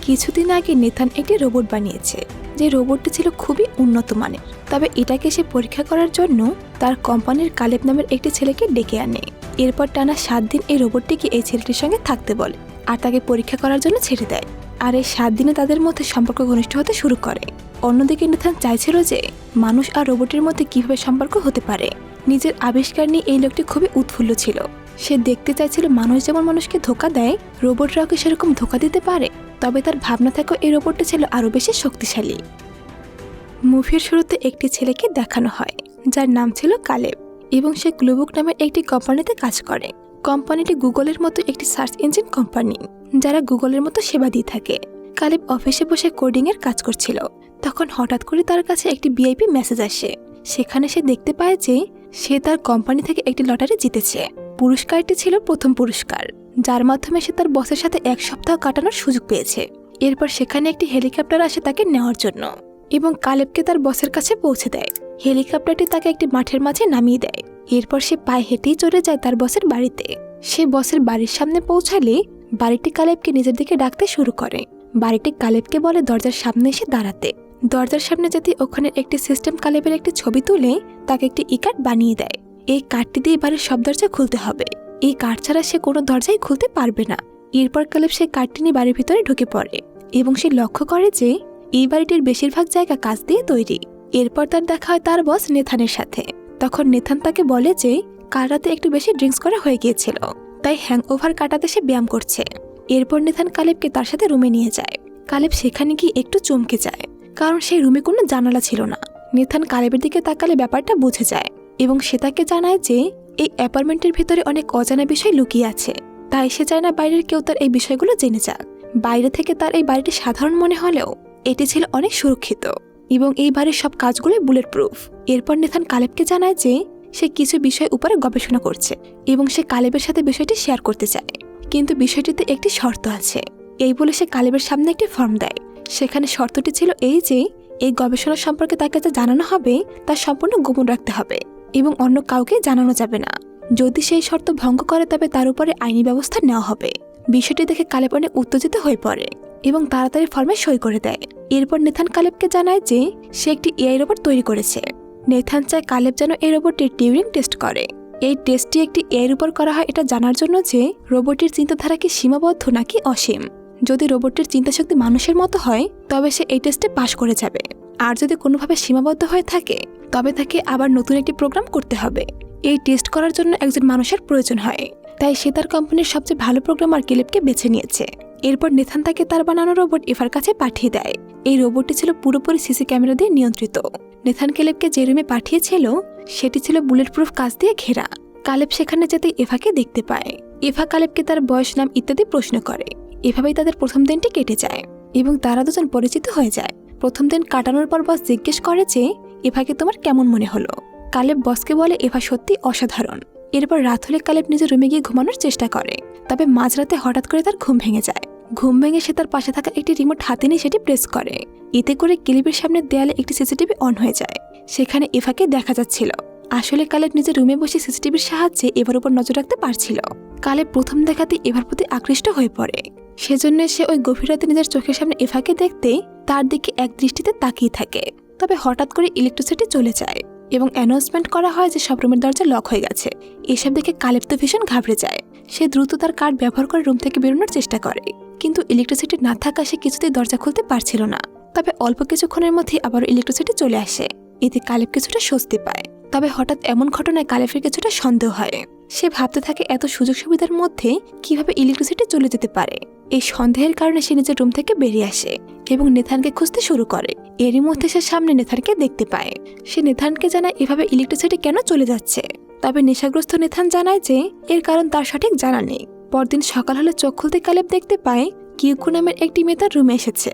কিছুদিন আগে নেথান একটি রোবট বানিয়েছে, যে রোবটটি ছিল খুবই উন্নত মানের। তবে এটাকে সে পরীক্ষা করার জন্য তার কোম্পানির কালেব নামের একটি ছেলেকে ডেকে আনে। এরপর টানা 7 দিন এই রোবটটিকে এই ছেলেটির সঙ্গে থাকতে বলে আর তাকে পরীক্ষা করার জন্য ছেড়ে দেয়। আর এই 7 দিনে তাদের মধ্যে সম্পর্ক ঘনিষ্ঠ হতে শুরু করে। অন্যদিকে নেথান চাইছিল যে মানুষ আর রোবটের মধ্যে কিভাবে সম্পর্ক হতে পারে। নিজের আবিষ্কার নিয়ে এই লোকটি খুবই উৎফুল্ল ছিল। সে দেখতে চাইছিল মানুষ যেমন মানুষকে ধোঁকা দেয়, রোবটরাও কি সেরকম ধোঁকা দিতে পারে। তবে তার ভাবনা থেকেও এই রোবটটি ছিল আরও বেশি শক্তিশালী। মুভির শুরুতে একটি ছেলেকে দেখানো হয় যার নাম ছিল কালেব, এবং সে গ্লোবুক নামের একটি কোম্পানিতে কাজ করে। কোম্পানিটি গুগলের মতো একটি সার্চ ইঞ্জিন কোম্পানি, যারা গুগলের মতো সেবা দিয়ে থাকে। কালেব অফিসে বসে কোডিং এর কাজ করছিল, তখন হঠাৎ করে তার কাছে একটি ভিআইপি মেসেজ আসে। সেখানে সে দেখতে পায় যে সে তার কোম্পানি থেকে একটি লটারি জিতেছে। পুরস্কারটি ছিল প্রথম পুরস্কার, যার মাধ্যমে সে তার বসের সাথে 1 সপ্তাহ কাটানোর সুযোগ পেয়েছে। এরপর সেখানে একটি হেলিকপ্টার আসে তাকে নেওয়ার জন্য এবং কালেবকে তার বসের কাছে পৌঁছে দেয়। হেলিকপ্টারটি তাকে একটি মাঠের মাঝে নামিয়ে দেয়। এরপর সে পায়ে হেঁটেই চলে যায় তার বসের বাড়িতে। সে বসের বাড়ির সামনে পৌঁছালে বাড়িটি কালেবকে নিজের দিকে ডাকতে শুরু করে। বাড়িটি কালেবকে বলে দরজার সামনে এসে দাঁড়াতে। দরজার সামনে যেতে ওখানে একটি সিস্টেম কালেবের একটি ছবি তুলে তাকে একটি ই-কার্ড বানিয়ে দেয়। এই কার্ডটি দিয়ে বাড়ির সব দরজা খুলতে হবে। এই কার্ড ছাড়া সে কোনো দরজাই খুলতে পারবে না। এরপর কালেব সেই কার্ডটি নিয়ে বাড়ির ভিতরে ঢুকে পড়ে এবং সে লক্ষ্য করে যে এই বাড়িটির বেশিরভাগ জায়গা কাঁচ দিয়ে তৈরি। এরপর তার দেখা হয় তার বস নেথানের সাথে। তখন নেথান তাকে বলে যে কাল রাতে একটু বেশি ড্রিঙ্কস করা হয়ে গিয়েছিল, তাই হ্যাংওভার কাটাতে সে ব্যায়াম করছে। এরপর নেথান কালেবকে তার সাথে রুমে নিয়ে যায়। কালেব সেখানে গিয়ে একটু চমকে যায়, কারণ সেই রুমে কোনো জানালা ছিল না। নেথান কালেবের দিকে তাকালে ব্যাপারটা বুঝে যায় এবং সে তাকে জানায় যে এই অ্যাপার্টমেন্টের ভিতরে অনেক অজানা বিষয় লুকিয়ে আছে, তাই সে চায় না বাইরের কেউ তার এই বিষয়গুলো জেনে যাক। বাইরে থেকে তার এই বাড়িটি সাধারণ মনে হলেও এটি ছিল অনেক সুরক্ষিত এবং এই বাড়ির সব কাজগুলো বুলেট প্রুফ। এরপর নেথান কালেবকে জানায় যে সে কিছু বিষয় উপরে গবেষণা করছে এবং সে কালেবের সাথে বিষয়টি শেয়ার করতে চায়, কিন্তু বিষয়টিতে একটি শর্ত আছে। এই বলে সে কালেবের সামনে একটি ফর্ম দেয়। সেখানে শর্তটি ছিল এই যে এই গবেষণা সম্পর্কে তাকে যা জানানো হবে তা সম্পূর্ণ গোপন রাখতে হবে এবং অন্য কাউকে জানানো যাবে না। যদি সেই শর্ত ভঙ্গ করে তবে তার উপরে আইনি ব্যবস্থা নেওয়া হবে। বিষয়টি দেখে কালেব অনেক উত্তেজিত হয়ে পড়ে এবং তাড়াতাড়ি ফর্মে সই করে দেয়। এরপর নেথান কালেবকে জানায় যে সে একটি এআই রোবট তৈরি করেছে। নেথান চায় কালেব যেন এই রোবটটির টিউরিং টেস্ট করে। এই টেস্টটি একটি এআইয়ের উপর করা হয় এটা জানার জন্য যে রোবটটির চিন্তাধারা কি সীমাবদ্ধ নাকি অসীম। যদি রোবটটির চিন্তাশক্তি মানুষের মতো হয় তবে সে এই টেস্টে পাশ করে যাবে, আর যদি কোনোভাবে সীমাবদ্ধ হয়ে থাকে তবে তাকে আবার নতুন একটি প্রোগ্রাম করতে হবে। এই টেস্ট করার জন্য একজন মানুষের প্রয়োজন হয়, তাই সে তার কোম্পানির সবচেয়ে ভালো প্রোগ্রামার কেলেবকে বেছে নিয়েছে। এরপর নেথান তাকে তার বানানো রোবট এভার কাছে পাঠিয়ে দেয়। এই রোবটটি ছিল পুরোপুরি সিসি ক্যামেরা দিয়ে নিয়ন্ত্রিত। নেথান কেলেবকে যে রুমে পাঠিয়েছিল সেটি ছিল বুলেট প্রুফ কাঁচ দিয়ে ঘেরা। কালেব সেখানে যেতে এভাকে দেখতে পায়। এভা কালেবকে তার বয়স, নাম ইত্যাদি প্রশ্ন করে। এভাবেই তাদের প্রথম দিনটি কেটে যায় এবং তারা দুজন পরিচিত হয়ে যায়। প্রথম দিন কাটানোর পর বস জিজ্ঞেস করে যে এভাকে তোমার কেমন মনে হলো। কালেব বসকে বলে এভা সত্যি অসাধারণ। এরপর রাত হলে কালেব নিজের রুমে গিয়ে ঘুমানোর চেষ্টা করে, তবে মাঝরাতে হঠাৎ করে তার ঘুম ভেঙে যায়। ঘুম ভেঙে সে তার পাশে থাকা একটি রিমোট হাতে নিয়ে সেটি প্রেস করে। এতে করে কেলেবের সামনে দেয়ালে একটি সিসিটিভি অন হয়ে যায়। সেখানে এভাকে দেখা যাচ্ছিল। আসলে কালেব নিজের রুমে বসে সিসিটিভির সাহায্যে এভার উপর নজর রাখতে পারছিল। কালেব প্রথম দেখাতে এভার প্রতি আকৃষ্ট হয়ে পড়ে। সেজন্য সে ওই গভীর রাতে নিজের চোখের সামনে এভাকে দেখতে তার দিকে এক দৃষ্টিতে তাকিয়ে থাকে। তবে হঠাৎ করে ইলেকট্রিসিটি চলে যায় এবং অ্যানাউন্সমেন্ট করা হয় যে সব রুমের দরজা লক হয়ে গেছে। এসব দেখে কালেব তো ভীষণ ঘাবড়ে যায়। সে দ্রুত তার কার্ড ব্যবহার করে রুম থেকে বেরোনোর চেষ্টা করে, কিন্তু ইলেকট্রিসিটি না থাকা সে কিছুতেই দরজা খুলতে পারছিল না। তবে অল্প কিছুক্ষণের মধ্যে আবার ইলেকট্রিসিটি চলে আসে। এতে কালেব কিছুটা স্বস্তি পায়। তবে হঠাৎ এমন ঘটনায় কালেবের কিছুটা সন্দেহ হয়। সে ভাবতে থাকে এত সুযোগ সুবিধার মধ্যে কিভাবে ইলেকট্রিসিটি চলে যেতে পারে। এই সন্দেহের কারণে সে নিজের রুম থেকে বেরিয়ে আসে এবং নেথানকে খুঁজতে শুরু করে। এরই মধ্যে সে সামনে নেথানকে দেখতে পায়। সে নেথানকে জানায় এভাবে ইলেকট্রিসিটি কেন চলে যাচ্ছে। তবে নেশাগ্রস্ত নেথান জানায় যে এর কারণ তার সঠিক জানা নেই। পরদিন সকাল হলে চোখ খুলতে কালেব দেখতে পায় কিউকু নামের একটি মেয়ে তার রুমে এসেছে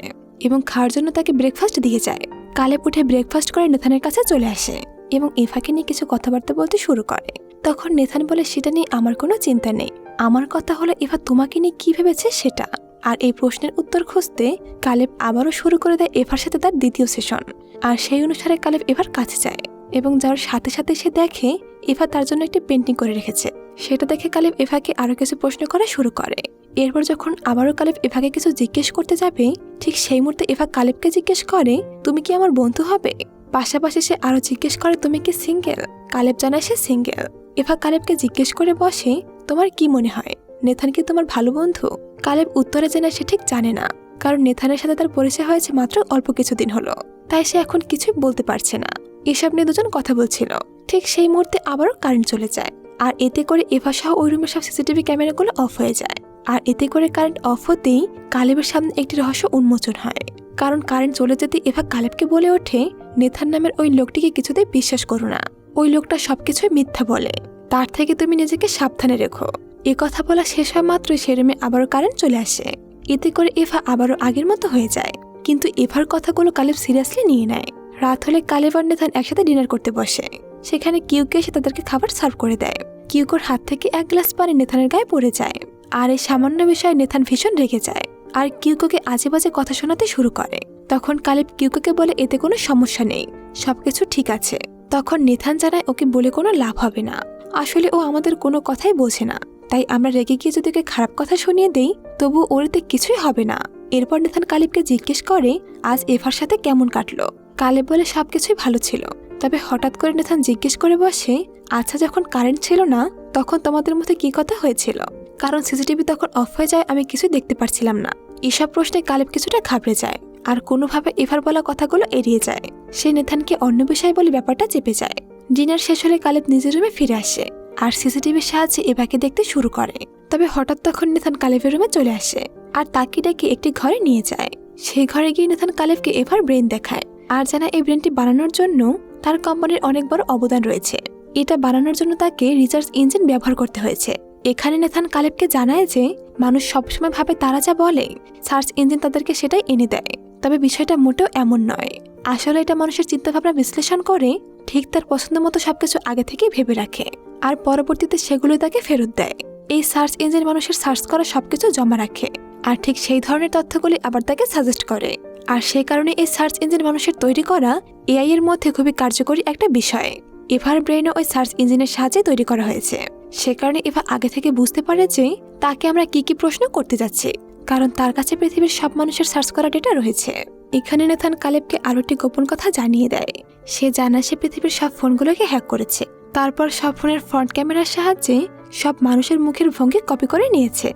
এবং খাওয়ার জন্য তাকে ব্রেকফাস্ট দিয়ে যায়। কালেব উঠে ব্রেকফাস্ট করে নেথানের কাছে চলে আসে এবং এভাকে নিয়ে কিছু কথাবার্তা বলতে শুরু করে। তখন নেথান বলে সেটা নিয়ে আমার কোনো চিন্তা নেই, আমার কথা হলো এভা তোমাকে নিয়ে কি ভেবেছে সেটা। আর এই প্রশ্নের উত্তর খুঁজতে কালেব আবারও শুরু করে দেয় এভার সাথে তার দ্বিতীয় সেশন। আর সেই অনুসারে কালেব এভার কাছে যায় এবং যাওয়ার সাথে সাথে সে দেখে এভা তার জন্য একটি পেন্টিং করে রেখেছে সেটা দেখে কালেব এভাকে আরো কিছু প্রশ্ন করা শুরু করে। এরপর যখন আবারও কালেব এভাকে কিছু জিজ্ঞেস করতে যাবে, ঠিক সেই মুহূর্তে এভা কালেবকে জিজ্ঞেস করে, তুমি কি আমার বন্ধু হবে? পাশাপাশি সে আরো জিজ্ঞেস করে, তুমি কি সিঙ্গেল? কালেব জানায় সে সিঙ্গেল। এভা কালেবকে জিজ্ঞেস করে বসে, তোমার কি মনে হয় নেথান কি তোমার ভালো বন্ধু? কালেব উত্তরে জানায় সে ঠিক জানে না, কারণ নেথানের সাথে তার পরিচয় হয়েছে মাত্র অল্প কিছুদিন হলো, তাই সে এখন কিছুই বলতে পারছে না। এসব নিয়ে দুজন কথা বলছিল। ঠিক সেই মুহূর্তে আবারও কারেন্ট চলে যায়, আর এতে করে এভা সহ ওই রুমের সব সিসিটিভি ক্যামেরাগুলো অফ হয়ে যায়। আর এতে করে কারেন্ট অফ হতেই কালেবের সামনে একটি রহস্য উন্মোচন হয়। কারণ কারেন্ট চলে যেতে এভা কালেবকে বলে ওঠে, নেথান নামের ওই লোকটিকে কিছুতেই বিশ্বাস করো না, ওই লোকটা সবকিছুই মিথ্যা বলে, তার থেকে তুমি নিজেকে সাবধানে রেখো। এ কথা বলা শেষ হয় মাত্রই সে রুমে আবারও কারেন্ট চলে আসে। এতে করে এভা আবারও আগের মতো হয়ে যায়। কিন্তু এভার কথাগুলো কালেব সিরিয়াসলি নিয়ে নেয়। রাত হলে কালেব আর নেথান একসাথে ডিনার করতে বসে। সেখানে কিউকে এসে তাদেরকে খাবার সার্ভ করে দেয়। কিউকোর হাত থেকে এক গ্লাস পানি নেথানের গায়ে পড়ে যায়, আর এই সামান্য বিষয়ে নেথান ভীষণ রেগে যায় আর কিউকোকে আজে বাজে কথা শোনাতে শুরু করে। তখন কালেব কিউকোকে বলে এতে কোনো সমস্যা নেই, সবকিছু ঠিক আছে। তখন নেথান জানায় ওকে বলে কোনো লাভ হবে না, আসলে ও আমাদের কোনো কথাই বোঝে না, তাই আমরা রেগে গিয়ে যদি ওকে খারাপ কথা শুনিয়ে দেই তবু ওর এতে কিছুই হবে না। এরপর নেথান কালেবকে জিজ্ঞেস করে আজ এভার সাথে কেমন কাটলো। কালেব বলে সবকিছুই ভালো ছিল, তবে হঠাৎ করে নেথান জিজ্ঞেস করে বসে, আচ্ছা যখন কারেন্ট ছিল না তখন তোমাদের মধ্যে কি কথা হয়েছিল? কারণ সিসিটিভি তখন অফ হয়ে যায়, আমি কিছুই দেখতে পারছিলাম না। এসব প্রশ্নে কালেব কিছুটা ঘাবড়ে যায় আর কোনোভাবে এভার বলা কথাগুলো এড়িয়ে যায়। সে নেথানকে অন্য বিষয় বলে ব্যাপারটা চেপে যায়। ডিনার শেষ হলে কালেব নিজের রুমে ফিরে আসে আর সিসিটিভির সাহায্যে এভাকে দেখতে শুরু করে। তবে হঠাৎ তখন নেথান কালেবের রুমে চলে আসে আর তাকে ডেকে একটি ঘরে নিয়ে যায়। সেই ঘরে গিয়ে নেথান কালেবকে এভার ব্রেন দেখায় আর জানায় এই ব্রেনটি বানানোর জন্য তার কোম্পানির অনেক বড় অবদান রয়েছে। এটা বানানোর জন্য তাকে রিসার্চ ইঞ্জিন ব্যবহার করতে হয়েছে। এখানে নেথান কালেবকে জানায় যে মানুষ সবসময় ভাবে তারা যা বলে সার্চ ইঞ্জিন তাদেরকে সেটাই এনে দেয়, তবে বিষয়টা মোটেও এমন নয়। আসলে এটা মানুষের চিন্তাভাবনা বিশ্লেষণ করে ঠিক তার পছন্দ মতো সবকিছু আগে থেকেই ভেবে রাখে আর পরবর্তীতে সেগুলোই তাকে ফেরত দেয়। এই সার্চ ইঞ্জিন মানুষের সার্চ করা সবকিছু জমা রাখে আর ঠিক সেই ধরনের তথ্যগুলি আবার তাকে সাজেস্ট করে। আর সেই কারণে এই সার্চ ইঞ্জিন মানুষের তৈরি করা এআই এর মধ্যে খুবই কার্যকরী একটা বিষয়। এভার ব্রেইনও ওই সার্চ ইঞ্জিনের সাহায্যে তৈরি করা হয়েছে। সে কারণে এভা আগে থেকে বুঝতে পারে যে তাকে আমরা কি কি প্রশ্ন করতে যাচ্ছি, কারণ তার কাছে পৃথিবীর সব মানুষের সার্চ করা ডেটা রয়েছে। এখানে নেথান কালেবকে আরো একটি গোপন কথা জানিয়ে দেয়। সে জানায় সে পৃথিবীর সব ফোনগুলোকে হ্যাক করেছে, তারপর সব ফোনের ফ্রন্ট ক্যামেরার সাহায্যে সব মানুষের মুখের ভঙ্গি কপি করে নিয়েছে,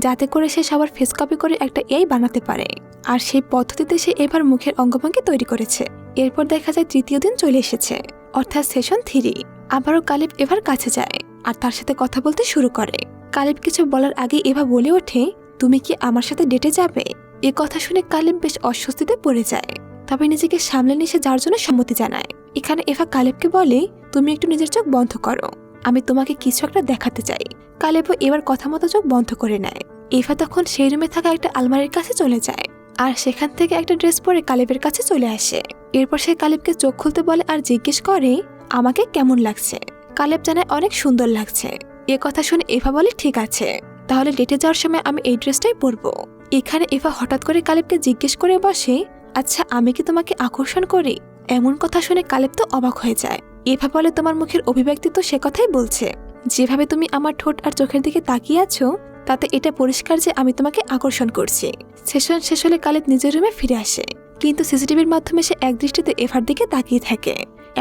যাতে করে সে সবার ফেস কপি করে একটা এআই বানাতে পারে। আর সেই পদ্ধতিতে সে এবার মুখের অঙ্গভঙ্গি তৈরি করেছে। এরপর দেখা যায় তৃতীয় দিন চলে এসেছে, অর্থাৎ সেশন 3। আবারও কালেব এভার কাছে যায় আর তার সাথে কথা বলতে শুরু করে। কালেব কিছু বলার আগে এভা বলে ওঠে, তুমি কি আমার সাথে ডেটে যাবে? এ কথা শুনে কালেব বেশ অস্বস্তিতে পড়ে যায়, তবে নিজেকে সামলে নিয়ে সে যার জন্য সম্মতি জানায়। এখানে এভা কালেবকে বলে, তুমি একটু নিজের চোখ বন্ধ করো, আমি তোমাকে কিছু একটা দেখাতে চাই। কালেবও এবার কথা মতো চোখ বন্ধ করে নেয়। এভা তখন সেই রুমে থাকা একটা আলমারির কাছে চলে যায় আর সেখান থেকে একটা ড্রেস পরে কালেবের কাছে চলে আসে। এরপর সে কালেবকে চোখ খুলতে বলে আর জিজ্ঞেস করে, আমাকে কেমন লাগছে? কালেব জানায় অনেক সুন্দর লাগছে। এ কথা শুনে এভা বলে, ঠিক আছে, তাহলে ডেটে যাওয়ার সময় আমি এই ড্রেসটাই পরবো। এখানে এভা হঠাৎ করে কালেবকে জিজ্ঞেস করে বসে, আচ্ছা আমি কি তোমাকে আকর্ষণ করি? এমন কথা শুনে কালেব তো অবাক হয়ে যায়। এভা বলে, তোমার মুখের অভিব্যক্তি তো সে কথাই বলছে, যেভাবে তুমি আমার ঠোঁট আর চোখের দিকে তাকিয়ে আছো তাতে এটা পরিষ্কার যে আমি তোমাকে আকর্ষণ করছি। সেশন শেষ হলে কালেব নিজের রুমে ফিরে আসে, কিন্তু সিসিটিভির মাধ্যমে সে একদৃষ্টিতে এভার দিকে তাকিয়ে থাকে।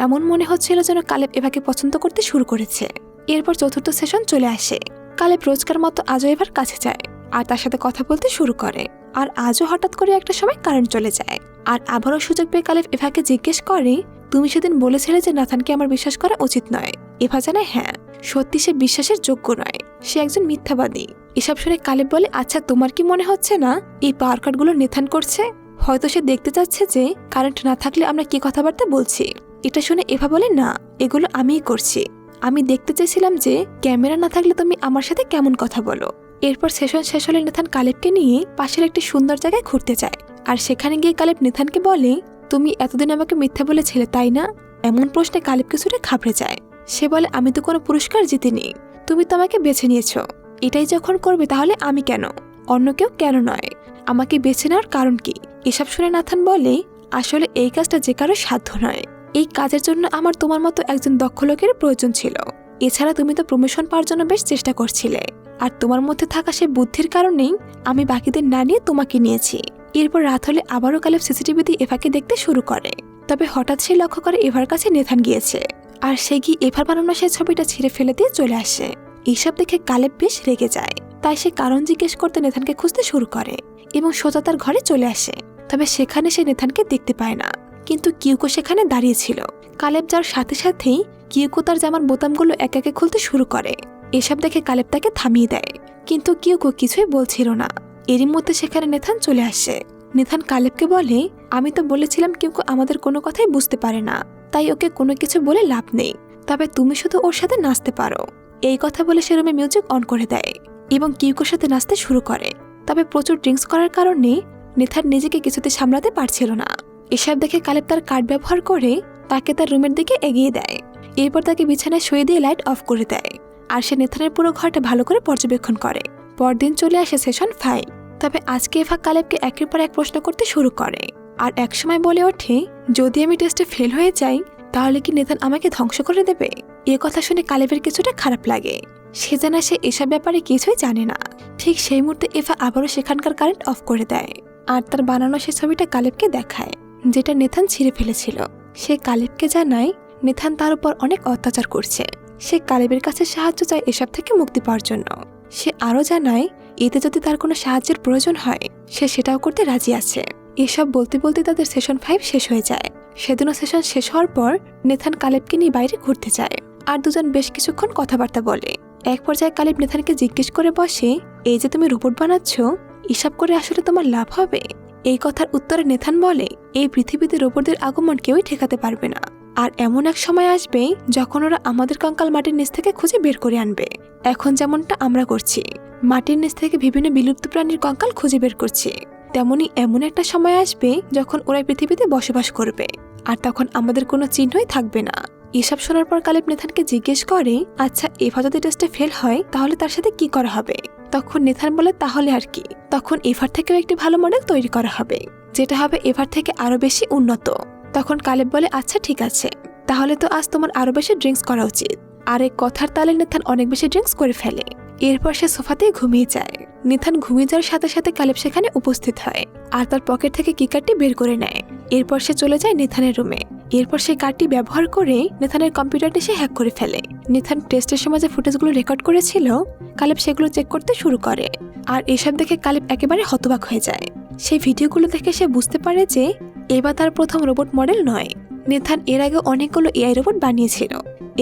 এমন মনে হচ্ছিল যেন কালেব এভাকে পছন্দ করতে শুরু করেছে। এরপর চতুর্থ সেশন চলে আসে। কালেব রোজকার মতো আজও এভার কাছে যায় আর তার সাথে কথা বলতে শুরু করে। আর আজও হঠাৎ করে একটা সময় কারেন্ট চলে যায় আর আবারও সুযোগ পেয়ে কালেব এভাকে জিজ্ঞেস করে, তুমি সেদিন বলেছিলে যে নাথানকে আমার বিশ্বাস করা উচিত নয়। এভা জানায় হ্যাঁ, সত্যি সে বিশ্বাসের যোগ্য নয়, সে একজন মিথ্যাবাদী। এসব শুনে কালেব বলে, আচ্ছা তোমার কি মনে হচ্ছে না এই পাওয়ার কার্ডগুলো নেথান করছে? হয়তো সে দেখতে চাচ্ছে যে কারেন্ট না থাকলে আমরা কি কথাবার্তা বলছি। এটা শুনে এভা বলে, না, এগুলো আমিই করছি। আমি দেখতে চাইছিলাম যে ক্যামেরা না থাকলে তুমি আমার সাথে কেমন কথা বলো। এরপর সেশন শেষ হলে নেথান কালেবকে নিয়ে পাশের একটি সুন্দর জায়গায় ঘুরতে যায় আর সেখানে গিয়ে কালেব নেথানকে বলে, তুমি এতদিন আমাকে মিথ্যা বলেছিলে তাই না? এমন প্রশ্নে কালেব কিছুটা ঘাবড়ে যায়। সে বলে, আমি তো কোনো পুরস্কার জিতিনি, তুমি তো আমাকে বেছে নিয়েছো। এটাই যখন করবে তাহলে আমি কেন, অন্য কেউ কেন নয়? আমাকে বেছে নেওয়ার কারণ কি? এসব শুনে নাথান বলে, আসলে এই কাজটা যে কারো সাধ্য নয়। এই কাজের জন্য আমার তোমার মতো একজন দক্ষ লোকের প্রয়োজন ছিল। এছাড়া তুমি তো প্রমোশন পাওয়ার জন্য বেশ চেষ্টা করছিলে, আর তোমার মধ্যে থাকা সে বুদ্ধির কারণেই আমি বাকিদের না নিয়ে তোমাকে নিয়েছি। এরপর রাত হলে আবারও কালেব সিসিটিভিতে এভাকে দেখতে শুরু করে। তবে হঠাৎ সে লক্ষ্য করে এভার কাছে নেথান গিয়েছে, আর সে গিয়ে এভার বানানো সেই ছবিটা ছিঁড়ে ফেলে দিয়ে চলে আসে। এইসব দেখে কালেব বেশ রেগে যায়, তাই সে কারণ জিজ্ঞেস করতে নেথানকে খুঁজতে শুরু করে এবং সোজা তার ঘরে চলে আসে। তবে সেখানে সে নেথানকে দেখতে পায় না, কিন্তু কিউকো সেখানে দাঁড়িয়েছিল। কালেব যাওয়ার সাথে সাথেই কিউকো তার জামার বোতামগুলো একে একে খুলতে শুরু করে। এসব দেখে কালেব তাকে থামিয়ে দেয়, কিন্তু কিউকো কিছুই বলছিল না। এরই মধ্যে সেখানে নেথান চলে আসে। নেথান কালেবকে বলে, আমি তো বলেছিলাম কিউকো আমাদের কোনো কথাই বুঝতে পারে না, তাই ওকে কোনো কিছু বলে লাভ নেই, তবে তুমি শুধু ওর সাথে নাচতে পারো। এই কথা বলে সে রুমে মিউজিক অন করে দেয় এবং কিউকোর সাথে নাচতে শুরু করে। তবে প্রচুর ড্রিঙ্কস করার কারণে নেথান নিজেকে কিছুতে সামলাতে পারছিল না। এসব দেখে কালেব তার কার্ড ব্যবহার করে তাকে তার রুমের দিকে এগিয়ে দেয়। এরপর তাকে বিছানায় শুয়ে দিয়ে লাইট অফ করে দেয়, আর সে নেথানের পুরো ঘরটা ভালো করে পর্যবেক্ষণ করে। পরদিন চলে আসে সেশন 5। তবে আজকে এভা কালেবকে একের পর এক প্রশ্ন করতে শুরু করে, আর একসময় বলে ওঠে, যদি আমি টেস্টে ফেল হয়ে যাই তাহলে কি নেথান আমাকে ধ্বংস করে দেবে? এ কথা শুনে কালেবের কিছুটা খারাপ লাগে। সে জানা সে এসব ব্যাপারে কিছুই জানে না। ঠিক সেই মুহূর্তে এভা আবারও সেখানকার কারেন্ট অফ করে দেয়, আর তার বানানো সে ছবিটা কালেবকে দেখায়, যেটা নেথান ছিঁড়ে ফেলেছিল। সে কালেবকে জানায় নেথান তার উপর অনেক অত্যাচার করছে। সে কালেবের কাছে সাহায্য চায় এসব থেকে মুক্তি পাওয়ার জন্য। সে আরও জানায় এতে যদি তার কোনো সাহায্যের প্রয়োজন হয় সে সেটাও করতে রাজি আছে। এসব বলতে বলতে তাদের সেশন 5 শেষ হয়ে যায়। সেদিনও সেশন শেষ হওয়ার পর নেথান কালেবকে নিয়ে বাইরে ঘুরতে যায়, আর দুজন বেশ কিছুক্ষণ কথাবার্তা বলে। এক পর্যায়ে কালেব নেথানকে জিজ্ঞেস করে বসে, এই যে তুমি রোবট বানাচ্ছ, এসব করে আসলে তোমার লাভ হবে? এই কথার উত্তরে নেথান বলে, এই পৃথিবীতে রোবটদের আগমন কেউই ঠেকাতে পারবে না, আর এমন এক সময় আসবে যখন ওরা আমাদের কঙ্কাল মাটির নিচ থেকে খুঁজে বের করে আনবে। এখন যেমনটা আমরা করছি, মাটির নিচ থেকে বিভিন্ন বিলুপ্ত প্রাণীর কঙ্কাল খুঁজে বের করছি, তেমনি এমন একটা সময় আসবে যখন ওরা পৃথিবীতে বসবাস করবে, আর তখন আমাদের কোনো চিহ্নই থাকবে না। এসব শোনার পর কালেব নেথানকে জিজ্ঞেস করে, আচ্ছা এভা যদি টেস্টে ফেল হয় তাহলে তার সাথে কি করা হবে? তখন নেথান বলে, তাহলে আর কি, তখন এভার থেকেও একটি ভালো মডেল তৈরি করা হবে, যেটা হবে এভার থেকে আরো বেশি উন্নত। তখন কালেব বলে, আচ্ছা ঠিক আছে, তাহলে তো আজ তোমার আরো বেশি ড্রিঙ্কস করা উচিত। আর এই কথার তালে নেথান অনেক বেশি ড্রিঙ্কস করে ফেলে। এরপর সে সোফাতেই ঘুমিয়ে যায়। নেথান ঘুমিয়ে যাওয়ার সাথে সাথে কালেব সেখানে উপস্থিত হয়, আর তার পকেট থেকে কি কার্ডটি বের করে নেয়। এরপর সে চলে যায় নেথানের রুমে। এরপর সেই কার্ডটি ব্যবহার করে নেথানের কম্পিউটারটি সে হ্যাক করে ফেলে। নেথান টেস্টের সময় যে ফুটেজগুলো রেকর্ড করেছিল কালেব সেগুলো চেক করতে শুরু করে, আর এসব দেখে কালেব একেবারে হতবাক হয়ে যায়। সেই ভিডিওগুলো দেখে সে বুঝতে পারে যে এবার তার প্রথম রোবট মডেল নয়, নেথান এর আগে অনেকগুলো এআই রোবট বানিয়েছিল।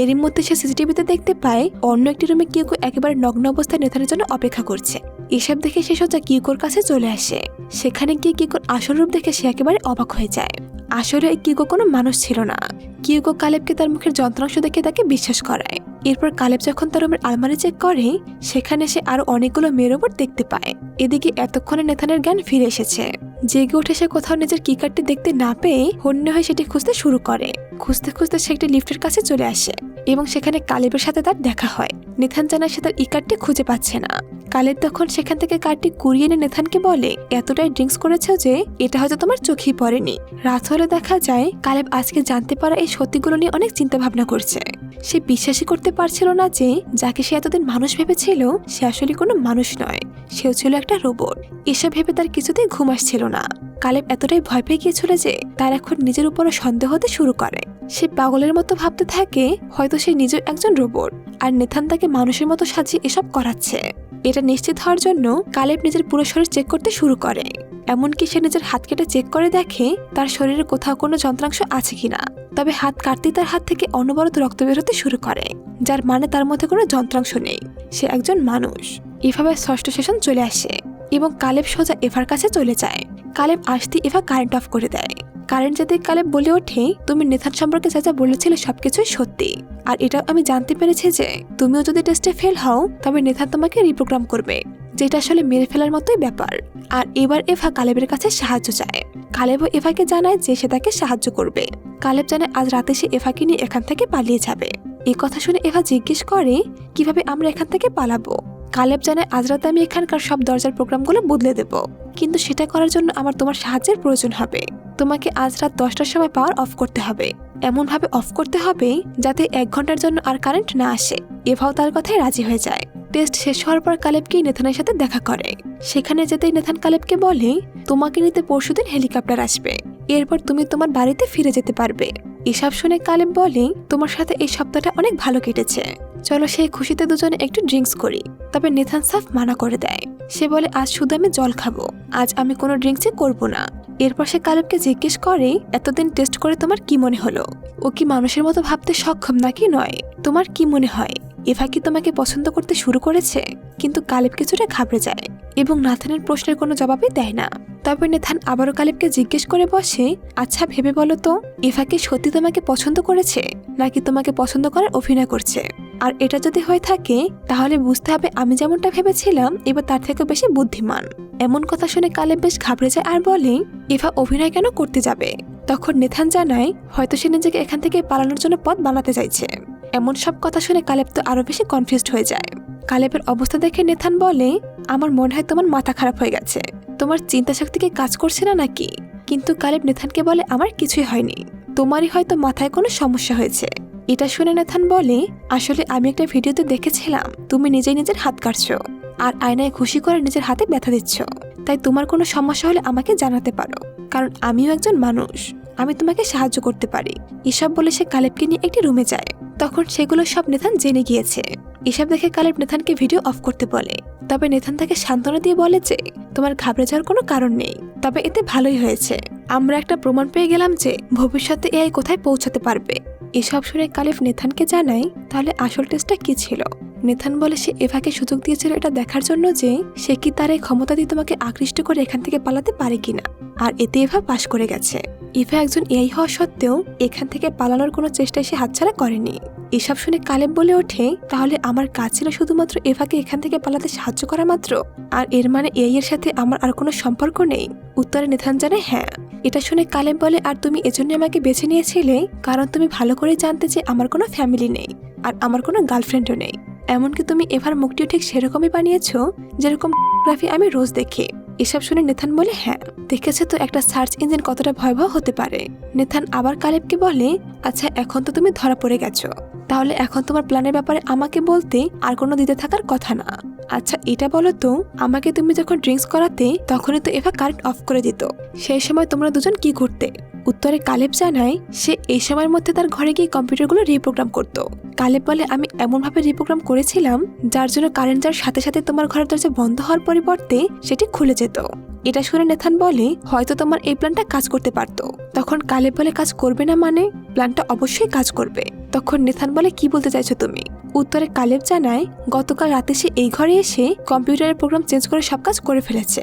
এরই মধ্যে সে সিসিটিভিতে দেখতে পায় অন্য একটি রুমে কিউকো একেবারে নগ্ন অবস্থায় নেথানের জন্য অপেক্ষা করছে। এসব দেখে সে সোজা কিউকোর কাছে চলে আসে। সেখানে গিয়ে কিউকোর আসল রূপ দেখে সে একেবারে অবাক হয়ে যায়। আসলে কিউকো কোনো মানুষ ছিল না। কিউকো কালেবকে তার মুখের যন্ত্রাংশ দেখে তাকে বিশ্বাস করায়। এরপর কালেব যখন তার রুমের আলমারি চেক করে সেখানে সে আরো অনেকগুলো মেয়ে রোবট দেখতে পায়। এদিকে এতক্ষণে নেথানের জ্ঞান ফিরে এসেছে। জেগে উঠে সে কোথাও নিজের কিকারটি দেখতে না পেয়ে হন্য হয়ে সেটি খুঁজতে শুরু করে। খুঁজতে খুঁজতে সে একটি লিফটের কাছে চলে আসে এবং সেখানে কালেবের সাথে তার দেখা হয়। নেথান জানায় সে তার ইকারটি খুঁজে পাচ্ছে না। কালেব তখন সেখান থেকে কার্ডটি কুড়িয়ে এনে নেথানকে বলে, এতটাই ড্রিঙ্কস করেছ যে এটা হয়তো তোমার চোখেই পড়েনি। রাত হলে দেখা যায় কালেব আজকে জানতে পারা এই সত্যিগুলো নিয়ে অনেক চিন্তা ভাবনা করছে। সে বিশ্বাসই করতে পারছিল না যে যাকে সে এতদিন মানুষ ভেবেছিল সে আসলে কোনো মানুষ নয়, সেও ছিল একটা রোবট। এসব ভেবে তার কিছুতেই ঘুম আসছিল না। কালেব এতটাই ভয় পেয়ে গিয়েছিল যে তার এখন নিজের উপরও সন্দেহ হতে শুরু করে। সে পাগলের মতো ভাবতে থাকে হয়তো সে নিজেও একজন রোবট, আর নেথান তাকে মানুষের মতো সাজিয়ে এসব করাচ্ছে। এটা নিশ্চিত হওয়ার জন্য কালেব নিজের পুরো শরীর চেক করতে শুরু করে। এমনকি সে নিজের হাত কেটে চেক করে দেখে তার শরীরে কোথাও কোনো যন্ত্রাংশ আছে কিনা। তবে হাত কাটতেই তার হাত থেকে অনবরত রক্ত বের হতে শুরু করে, যার মানে তার মধ্যে কোনো যন্ত্রাংশ নেই, সে একজন মানুষ। এভাবে ষষ্ঠ সেশন চলে আসে এবং কালেব সোজা এভার কাছে চলে যায়। কালেব আসতে এভা কারেন্ট অফ করে দেয়। কারেন্ট যেতে কালেব বলে ওঠে, তুমি নেথান সম্পর্কে যা যা বলেছিলে সবকিছুই সত্যি, আর এটাও আমি জানতে পেরেছি যে তুমিও যদি টেস্টে ফেল হও তবে নেথান তোমাকে রিপ্রোগ্রাম করবে, যেটা আসলে মেরে ফেলার মতোই ব্যাপার। আর এবার এভা কালেবের কাছে সাহায্য চায়। কালেবও এভাকে জানায় যে সে তাকে সাহায্য করবে। কালেব জানায় আজ রাতে সে এভাকে নিয়ে এখান থেকে পালিয়ে যাবে। এই কথা শুনে এভা জিজ্ঞেস করে, কিভাবে আমরা এখান থেকে পালাবো? কালেব জানায় আজ রাতে আমি এখানকার সব দরজার প্রোগ্রামগুলো বদলে দেব, কিন্তু সেটা করার জন্য আমার তোমার সাহায্যের প্রয়োজন হবে। তোমাকে আজ রাত 10টার সময় পাওয়ার অফ করতে হবে। এমনভাবে অফ করতে হবে যাতে 1 ঘন্টার জন্য আর কারেন্ট না আসে। এভাও তার কথায় রাজি হয়ে যায়। টেস্ট শেষ হওয়ার পর কালেবকে নেথানের সাথে দেখা করে। সেখানে যেতেই নেথান কালেবকে বলে, তোমাকে নিতে পরশুদিন হেলিকপ্টার আসবে, এরপর তুমি তোমার বাড়িতে ফিরে যেতে পারবে। এসব শুনে কালেব বলে, তোমার সাথে এই সপ্তাহটা অনেক ভালো কেটেছে, চলো সেই খুশিতে দুজনে একটু ড্রিঙ্কস করি। তবে নেথান সাফ মানা করে দেয়। সে বলে, আজ শুধু আমি জল খাবো, আজ আমি কোনো ড্রিঙ্কসই করবো না। এরপর সে কালেবকে জিজ্ঞেস করে, এতদিন টেস্ট করে তোমার কি মনে হলো? ও কি মানুষের মতো ভাবতে সক্ষম নাকি নয়? তোমার কি মনে হয় এভা কি তোমাকে পছন্দ করতে শুরু করেছে? কিন্তু কালেব কিছুটা ঘাবড়ে যায় এবং নাথানের প্রশ্নের কোনো জবাবই দেয় না। তবে নেথান আবারও কালেবকে জিজ্ঞেস করে বসে, আচ্ছা ভেবে বলো তো, এভা কি সত্যি তোমাকে পছন্দ করেছে নাকি তোমাকে পছন্দ করার অভিনয় করছে? আর এটা যদি হয়ে থাকে তাহলে বুঝতে হবে আমি যেমনটা ভেবেছিলাম এবার তার থেকে বেশি বুদ্ধিমান। এমন কথা শুনে কালেব বেশ ঘাবড়ে যায় আর বলে, এভা অভিনয় কেন করতে যাবে? তখন নেথান জানায়, হয়তো সে নিজেকে এখান থেকে পালানোর জন্য পথ বানাতে চাইছে। এমন সব কথা শুনে কালেব তো আরো বেশি কনফিউজড হয়ে যায়। কালেবের অবস্থা দেখে নেথান বলে, আমার মনে হয় তোমার মাথা খারাপ হয়ে গেছে, তোমার চিন্তা শক্তি কি কাজ করছে না নাকি? কিন্তু কালেব নেথানকে বলে, আমার কিছুই হয়নি, তোমারই হয়তো মাথায় কোনো সমস্যা হয়েছে। এটা শুনে নেথান বলে, আসলে আমি একটা ভিডিওতে দেখেছিলাম তুমি নিজেই নিজের হাত কাটছো আর আয়নায় খুশি করে নিজের হাতে ব্যথা দিচ্ছ, তাই তোমার কোনো সমস্যা হলে আমাকে জানাতে পারো, কারণ আমিও একজন মানুষ, আমি তোমাকে সাহায্য করতে পারি। এসব বলে সে কালেবকে নিয়ে একটি রুমে যায়। তখন সেগুলো সব নেথান জেনে গিয়েছে। এসব দেখে কালেব নেথানকে ভিডিও অফ করতে বলে। তবে নেথান তাকে সান্ত্বনা দিয়ে বলে যে, তোমার ঘাবড়ে যাওয়ার কোনো কারণ নেই, তবে এতে ভালোই হয়েছে, আমরা একটা প্রমাণ পেয়ে গেলাম যে ভবিষ্যতে এআই কোথায় পৌঁছাতে পারবে। এসব শুনে কালেব নেথানকে জানায়, তাহলে আসল টেস্টটা কি ছিল? নেথান বলে, সে এভাকে সুযোগ দিয়েছিল এটা দেখার জন্য যে সে কি তার এই ক্ষমতা দিয়ে তোমাকে আকৃষ্ট করে এখান থেকে পালাতে পারে কিনা, আর এতে এভা পাশ করে গেছে। এভা একজন এআই হওয়া সত্ত্বেও এখান থেকে পালানোর কোনো চেষ্টায় সে হাতছাড়া করেনি। এসব শুনে কালেব বলে ওঠে, তাহলে আমার কাজ ছিল শুধুমাত্র এভাকে এখান থেকে পালাতে সাহায্য করা মাত্র, আর এর মানে এআই এর সাথে আমার আর কোনো সম্পর্ক নেই? উত্তরে নেথান জানায়, হ্যাঁ। এটা শুনে কালেব বলে, আর তুমি এজন্য আমাকে বেছে নিয়েছিলে কারণ তুমি ভালো করে জানতে যে আমার কোনো ফ্যামিলি নেই আর আমার কোনো গার্লফ্রেন্ডও নেই। এমনকি তুমি এভার মুখটিও ঠিক সেরকমই বানিয়েছো যেরকম ফটোগ্রাফি আমি রোজ দেখি। এসব শুনে নেথান বলে, হ্যাঁ, দেখেছে তো একটা সার্চ ইঞ্জিন কতটা ভয়াবহ হতে পারে। নেথান আবার কালেবকে বলে, আচ্ছা এখন তো তুমি ধরা পড়ে গেছো, তাহলে এখন তোমার প্ল্যানের ব্যাপারে আমাকে বলতে আর কোনো দিতে থাকার কথা না। আচ্ছা এটা বলো তো, আমাকে তুমি যখন ড্রিঙ্কস করাতে তখনই তো এভা কারেন্ট অফ করে দিত, সেই সময় তোমরা দুজন কি করতে? উত্তরে কালেব জানায়, সে এই সময়ের মধ্যে তার ঘরে গিয়ে কম্পিউটারগুলো রিপ্রোগ্রাম করত। কালেব বলে, আমি এমনভাবে রিপ্রোগ্রাম করেছিলাম যার জন্য কারেন্ট যাওয়ার সাথে সাথে তোমার ঘরের দরজা বন্ধ হওয়ার পরিবর্তে সেটি খুলে যেত। এটা শুনে নেথান বলে, হয়তো তোমার এই প্ল্যানটা কাজ করতে পারত। তখন কালেব বলে, কাজ করবে না মানে? প্ল্যানটা অবশ্যই কাজ করবে। তখন নেথান বলে, কি বলতে চাইছো তুমি? উত্তরে কালেব জানায়, গতকাল রাতে সে এই ঘরে এসে কম্পিউটারের প্রোগ্রাম চেঞ্জ করে সব কাজ করে ফেলেছে।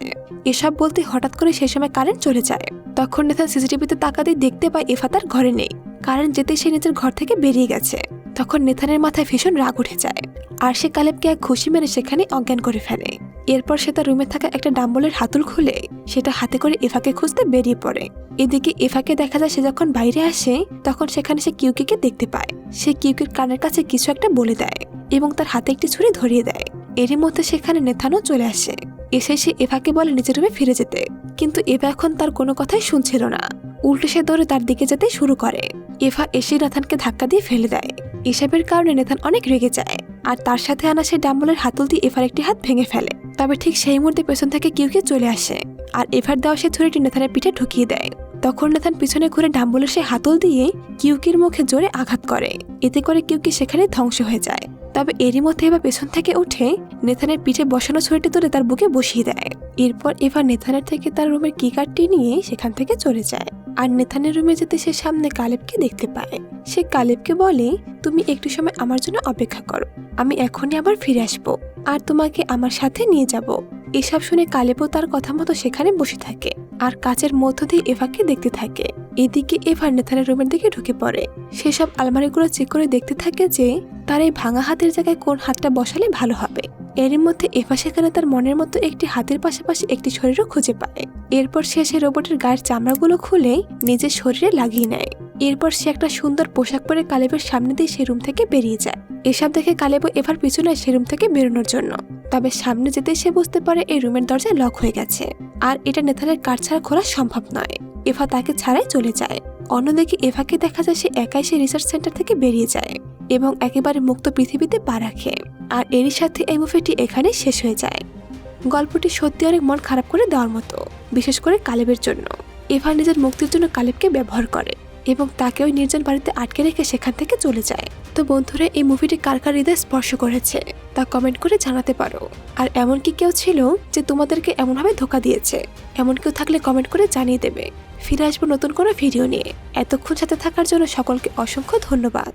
এসব বলতে হঠাৎ করে সেই সময় কারেন্ট চলে যায়। তখন নেথান সিসিটিভিতে তাকাতেই দেখতে পায় এভা তার ঘরে নেই। কারেন্ট যেতে সে নিজের ঘর থেকে বেরিয়ে গেছে। তখন নেথানের মাথায় ভীষণ রাগ উঠে যায় আর সে কালেবকে এক ঘুষি মেরে সেখানে অজ্ঞান করে ফেলে। এরপর সে তার রুমে থাকা একটা ডাম্বলের হাতুল খুলে সেটা হাতে করে এভাকে খুঁজতে বেরিয়ে পড়ে। এদিকে এভাকে দেখা যায় সে যখন বাইরে আসে তখন সেখানে সে কিউকিকে দেখতে পায়। সে কিউকির কানের কাছে কিছু একটা বলে দেয় এবং তার হাতে একটি ছুরি ধরিয়ে দেয়। এরই মধ্যে সেখানে নেথানও চলে আসে। এসে সে এভাকে বলে নিজের রুমে ফিরে যেতে, কিন্তু এভা এখন তার কোনো কথাই শুনছিল না। উল্টে সে দৌড়ে তার দিকে যেতে শুরু করে। এভা এসে নেথানকে ধাক্কা দিয়ে ফেলে দেয়। এসবের কারণে নেথান অনেক রেগে যায় আর তার সাথে আনা সে ডাম্বলের হাতল দিয়ে এভার একটি হাত ভেঙে ফেলে। তবে ঠিক সেই মুহূর্তে পেছন থেকে কিউকি চলে আসে আর এভার দেওয়া সে ছুরিটি নেথানের পিঠে ঢুকিয়ে দেয়। তখন নেথান পিছনে ঘুরে ডাম্বলের সে হাতল দিয়ে কিউকির মুখে জোরে আঘাত করে। এতে করে কিউকি সেখানে ধ্বংস হয়ে যায়। তবে এরই মধ্যে এবার পেছন থেকে উঠে নেথানের পিঠে বসানো ছুরিটি তুলে তার বুকে বসিয়ে দেয়। এরপর এবার নেথানের থেকে তার রুমের কি কার্ডটি নিয়ে সেখান থেকে চলে যায়। আর নেথানের রুমে যেতে সে সামনে কালেবকে দেখতে পায়। সে কালেবকে বলে, তুমি একটু সময় আমার জন্য অপেক্ষা করো, আমি এখনই আবার ফিরে আসবো আর তোমাকে আমার সাথে নিয়ে যাব। এসব শুনে কালেবও তার কথা মতো সেখানে বসে থাকে আর কাচের মধ্য দিয়ে এভাকে দেখতে থাকে। এদিকে এভার নেথানের রুমের দিকে ঢুকে পড়ে। সেসব আলমারিগুলো চেক করে দেখতে থাকে যে তার এই ভাঙা হাতের জায়গায় কোন হাতটা বসালে ভালো হবে। এরই মধ্যে এভা সেখানে তার মনের মতো একটি হাতের পাশাপাশি একটি শরীরও খুঁজে পায়। এরপর সে রোবটের গায়ের চামড়াগুলো খুলে নিজের শরীরে লাগিয়ে নেয়। এরপর সে একটা সুন্দর পোশাক পরে কালেবের সামনে দিয়ে সে রুম থেকে বেরিয়ে যায়। এসব দেখে কালেবও এভার পিছনে সে রুম থেকে বেরোনোর জন্য। তবে সামনে যেতে সে বুঝতে পারে এই রুমের দরজা লক হয়ে গেছে আর এটা নেথানের কার্ড ছাড়া খোলা সম্ভব নয়। এভা তাকে ছাড়াই চলে যায়। অন্যদিকে এভাকে দেখা যায় সে একাই সে রিসার্চ সেন্টার থেকে বেরিয়ে যায় এবং একেবারে মুক্ত পৃথিবীতে পা রাখে। আর এরই সাথে এই মুভিটি এখানে শেষ হয়ে যায়। গল্পটি সত্যি অনেক মন খারাপ করে দেওয়ার মতো, বিশেষ করে কালেবের জন্য। এভা নিজের মুক্তির জন্য কালেবকে ব্যবহার করে এবং তাকে ওই নির্জন বাড়িতে আটকে রেখে সেখান থেকে চলে যায়। তো বন্ধুরা, এই মুভিটি কার কার হৃদয় স্পর্শ করেছে তা কমেন্ট করে জানাতে পারো। আর এমন কি কেউ ছিল যে তোমাদেরকে এমনভাবে ধোকা দিয়েছে? এমন কেউ থাকলে কমেন্ট করে জানিয়ে দেবে। ফিরে আসবো নতুন কোনো ভিডিও নিয়ে। এতক্ষণ সাথে থাকার জন্য সকলকে অসংখ্য ধন্যবাদ।